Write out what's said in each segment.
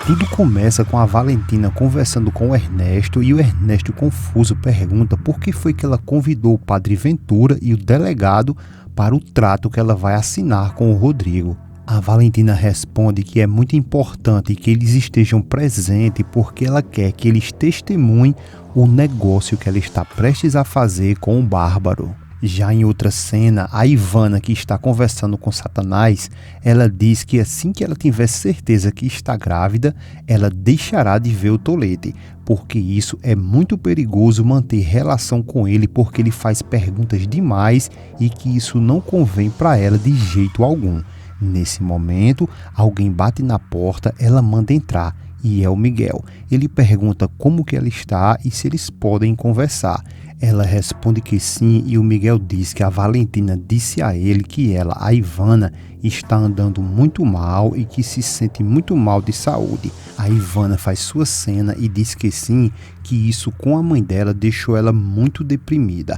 Tudo começa com a Valentina conversando com o Ernesto e o Ernesto, confuso, pergunta por que foi que ela convidou o Padre Ventura e o delegado para o trato que ela vai assinar com o Rodrigo. A Valentina responde que é muito importante que eles estejam presentes porque ela quer que eles testemunhem o negócio que ela está prestes a fazer com o Bárbaro. Já em outra cena, a Ivana, que está conversando com Satanás, ela diz que assim que ela tiver certeza que está grávida, ela deixará de ver o Tolete, porque isso é muito perigoso manter relação com ele, porque ele faz perguntas demais e que isso não convém para ela de jeito algum. Nesse momento, alguém bate na porta, ela manda entrar e é o Miguel. Ele pergunta como que ela está e se eles podem conversar. Ela responde que sim e o Miguel diz que a Valentina disse a ele que ela, a Ivana, está andando muito mal e que se sente muito mal de saúde. A Ivana faz sua cena e diz que sim, que isso com a mãe dela deixou ela muito deprimida.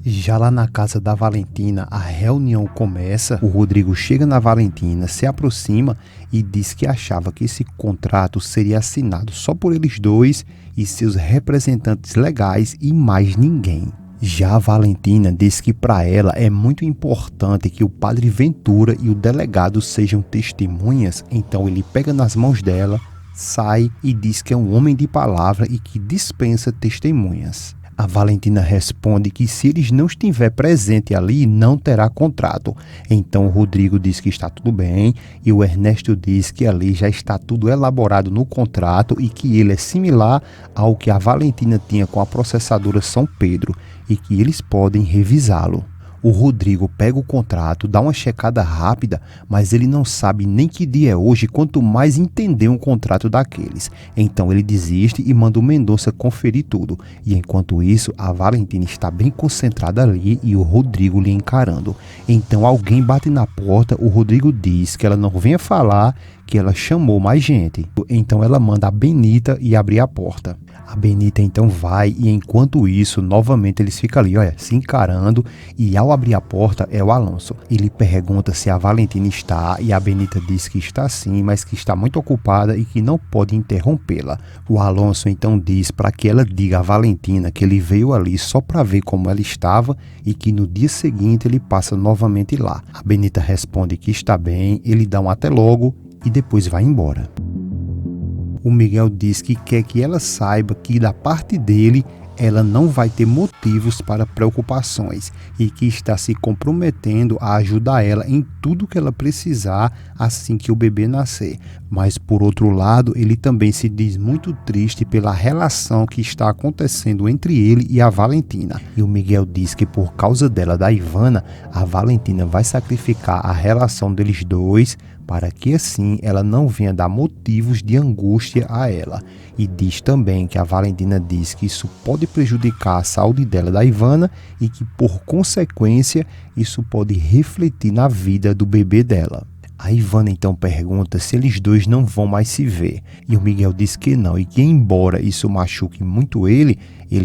Já lá na casa da Valentina, a reunião começa. O Rodrigo chega na Valentina, se aproxima e diz que achava que esse contrato seria assinado só por eles dois e seus representantes legais e mais ninguém. Já a Valentina diz que para ela é muito importante que o Padre Ventura e o delegado sejam testemunhas, então ele pega nas mãos dela, sai e diz que é um homem de palavra e que dispensa testemunhas. A Valentina responde que se eles não estiver presente ali, não terá contrato. Então o Rodrigo diz que está tudo bem e o Ernesto diz que ali já está tudo elaborado no contrato e que ele é similar ao que a Valentina tinha com a processadora São Pedro e que eles podem revisá-lo. O Rodrigo pega o contrato, dá uma checada rápida, mas ele não sabe nem que dia é hoje, quanto mais entender um contrato daqueles. Então ele desiste e manda o Mendonça conferir tudo. E enquanto isso, a Valentina está bem concentrada ali e o Rodrigo lhe encarando. Então alguém bate na porta, o Rodrigo diz que ela não venha falar, que ela chamou mais gente. Então ela manda a Benita ir abrir a porta. A Benita então vai e enquanto isso, novamente eles ficam ali, olha, se encarando e ao abrir a porta é o Alonso. Ele pergunta se a Valentina está e a Benita diz que está sim, mas que está muito ocupada e que não pode interrompê-la. O Alonso então diz para que ela diga à Valentina que ele veio ali só para ver como ela estava e que no dia seguinte ele passa novamente lá. A Benita responde que está bem, ele dá um até logo e depois vai embora. O Miguel diz que quer que ela saiba que da parte dele ela não vai ter motivos para preocupações e que está se comprometendo a ajudar ela em tudo que ela precisar assim que o bebê nascer. Mas por outro lado, ele também se diz muito triste pela relação que está acontecendo entre ele e a Valentina. E o Miguel diz que por causa dela, da Ivana, a Valentina vai sacrificar a relação deles dois para que assim ela não venha dar motivos de angústia a ela. E diz também que a Valentina diz que isso pode prejudicar a saúde dela, da Ivana, e que por consequência isso pode refletir na vida do bebê dela. A Ivana então pergunta se eles dois não vão mais se ver e o Miguel diz que não e que embora isso machuque muito ele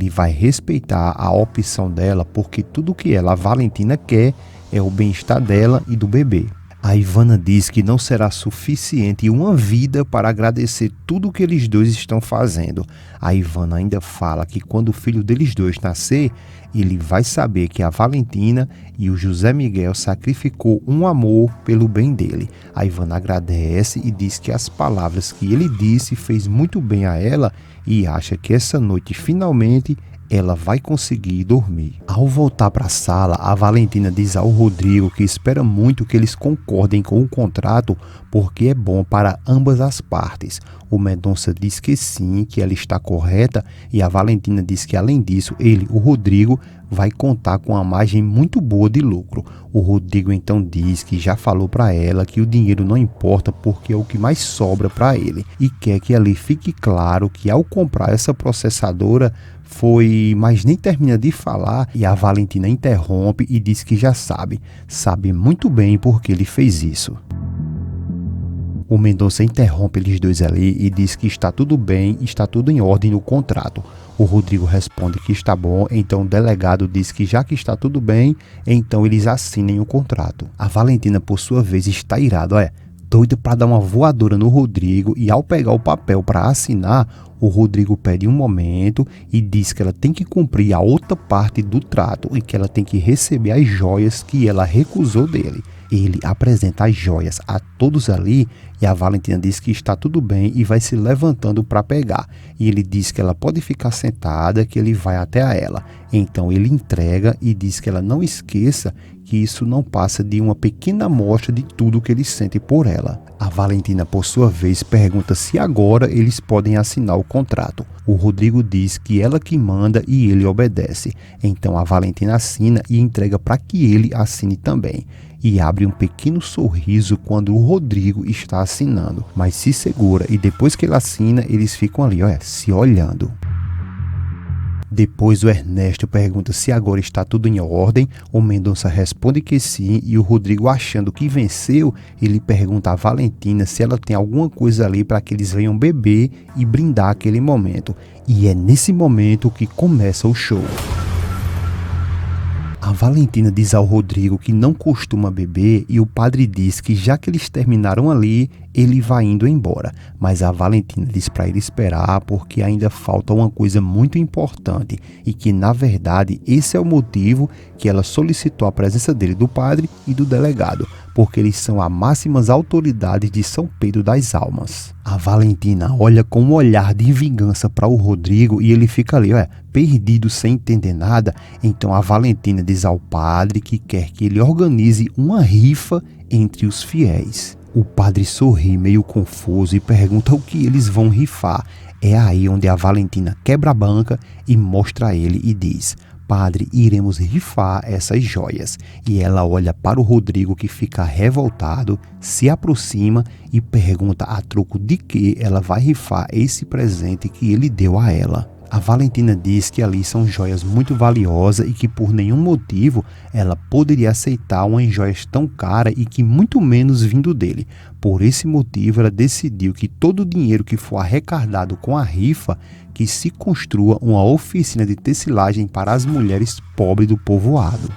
vai respeitar a opção dela porque tudo que ela, a Valentina, quer é o bem-estar dela e do bebê. A Ivana diz que não será suficiente uma vida para agradecer tudo que eles dois estão fazendo. A Ivana ainda fala que quando o filho deles dois nascer, ele vai saber que a Valentina e o José Miguel sacrificou um amor pelo bem dele. A Ivana agradece e diz que as palavras que ele disse fez muito bem a ela e acha que essa noite finalmente ela vai conseguir dormir. Ao voltar para a sala, a Valentina diz ao Rodrigo que espera muito que eles concordem com o contrato porque é bom para ambas as partes. O Mendonça diz que sim, que ela está correta e a Valentina diz que além disso, ele, o Rodrigo, vai contar com uma margem muito boa de lucro. O Rodrigo então diz que já falou para ela que o dinheiro não importa porque é o que mais sobra para ele e quer que ali fique claro que ao comprar essa processadora mas nem termina de falar e a Valentina interrompe e diz que já sabe muito bem por que ele fez isso. O Mendonça interrompe eles dois ali e diz que está tudo bem, está tudo em ordem no contrato. O Rodrigo responde que está bom, então o delegado diz que já que está tudo bem, então eles assinem o contrato. A Valentina, por sua vez, está irada, doida para dar uma voadora no Rodrigo, e ao pegar o papel para assinar, o Rodrigo pede um momento e diz que ela tem que cumprir a outra parte do trato e que ela tem que receber as joias que ela recusou dele. Ele apresenta as joias a todos ali e a Valentina diz que está tudo bem e vai se levantando para pegar. E ele diz que ela pode ficar sentada, que ele vai até a ela. Então ele entrega e diz que ela não esqueça que isso não passa de uma pequena amostra de tudo que ele sente por ela. A Valentina, por sua vez, pergunta se agora eles podem assinar o contrato. O Rodrigo diz que ela que manda e ele obedece. Então a Valentina assina e entrega para que ele assine também. E abre um pequeno sorriso quando o Rodrigo está assinando, mas se segura e depois que ele assina, eles ficam ali, se olhando. Depois o Ernesto pergunta se agora está tudo em ordem, o Mendonça responde que sim e o Rodrigo, achando que venceu, ele pergunta a Valentina se ela tem alguma coisa ali para que eles venham beber e brindar aquele momento. E é nesse momento que começa o show. A Valentina diz ao Rodrigo que não costuma beber e o padre diz que já que eles terminaram ali, ele vai indo embora. Mas a Valentina diz para ele esperar porque ainda falta uma coisa muito importante e que na verdade esse é o motivo que ela solicitou a presença dele, do padre e do delegado, porque eles são as máximas autoridades de São Pedro das Almas. A Valentina olha com um olhar de vingança para o Rodrigo e ele fica ali, perdido sem entender nada. Então a Valentina diz ao padre que quer que ele organize uma rifa entre os fiéis. O padre sorri meio confuso e pergunta o que eles vão rifar. É aí onde a Valentina quebra a banca e mostra a ele e diz: padre, iremos rifar essas joias. E ela olha para o Rodrigo, que fica revoltado, se aproxima e pergunta a troco de que ela vai rifar esse presente que ele deu a ela. A Valentina diz que ali são joias muito valiosas e que por nenhum motivo ela poderia aceitar umas joias tão caras e que muito menos vindo dele. Por esse motivo ela decidiu que todo o dinheiro que for arrecadado com a rifa, que se construa uma oficina de tecelagem para as mulheres pobres do povoado.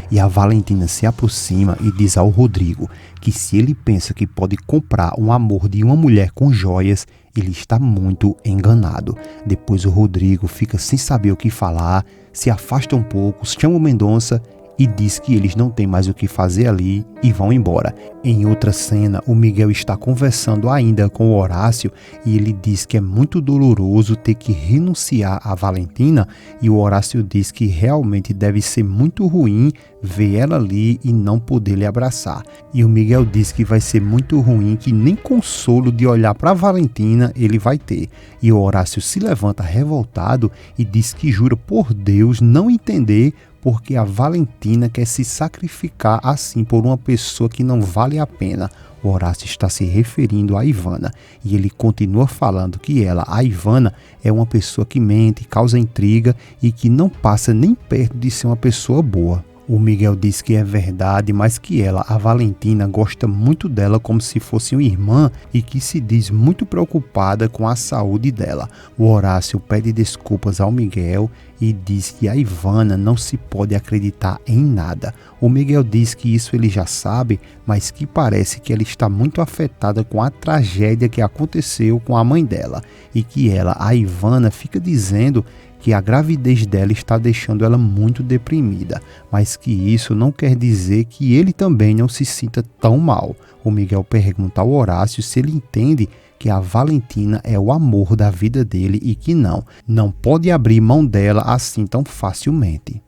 E a Valentina se aproxima e diz ao Rodrigo que se ele pensa que pode comprar um amor de uma mulher com joias, ele está muito enganado. Depois o Rodrigo fica sem saber o que falar, se afasta um pouco, chama o Mendonça e diz que eles não têm mais o que fazer ali e vão embora. Em outra cena, o Miguel está conversando ainda com o Horácio e ele diz que é muito doloroso ter que renunciar a Valentina, e o Horácio diz que realmente deve ser muito ruim ver ela ali e não poder lhe abraçar. E o Miguel diz que vai ser muito ruim, que nem consolo de olhar para Valentina ele vai ter. E o Horácio se levanta revoltado e diz que jura por Deus não entender porque a Valentina quer se sacrificar assim por uma pessoa que não vale a pena. O Horácio está se referindo a Ivana e ele continua falando que ela, a Ivana, é uma pessoa que mente, causa intriga e que não passa nem perto de ser uma pessoa boa. O Miguel diz que é verdade, mas que ela, a Valentina, gosta muito dela como se fosse uma irmã e que se diz muito preocupada com a saúde dela. O Horácio pede desculpas ao Miguel e diz que a Ivana não se pode acreditar em nada. O Miguel diz que isso ele já sabe, mas que parece que ela está muito afetada com a tragédia que aconteceu com a mãe dela e que ela, a Ivana, fica dizendo que a gravidez dela está deixando ela muito deprimida, mas que isso não quer dizer que ele também não se sinta tão mal. O Miguel pergunta ao Horácio se ele entende que a Valentina é o amor da vida dele e que não pode abrir mão dela assim tão facilmente.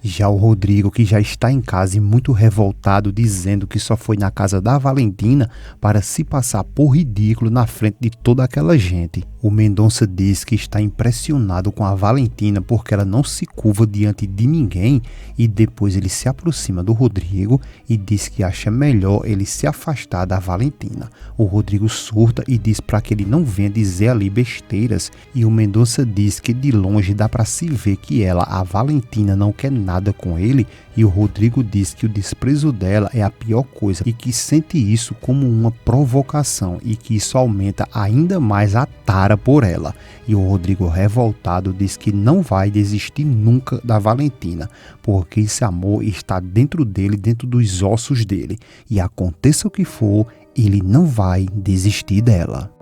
Já o Rodrigo, que já está em casa e muito revoltado, dizendo que só foi na casa da Valentina para se passar por ridículo na frente de toda aquela gente. O Mendonça diz que está impressionado com a Valentina porque ela não se curva diante de ninguém, e depois ele se aproxima do Rodrigo e diz que acha melhor ele se afastar da Valentina. O Rodrigo surta e diz para que ele não venha dizer ali besteiras, e o Mendonça diz que de longe dá para se ver que ela, a Valentina, não quer nada nada com ele, e o Rodrigo diz que o desprezo dela é a pior coisa e que sente isso como uma provocação e que isso aumenta ainda mais a tara por ela. E o Rodrigo, revoltado, diz que não vai desistir nunca da Valentina, porque esse amor está dentro dele, dentro dos ossos dele, e aconteça o que for, ele não vai desistir dela.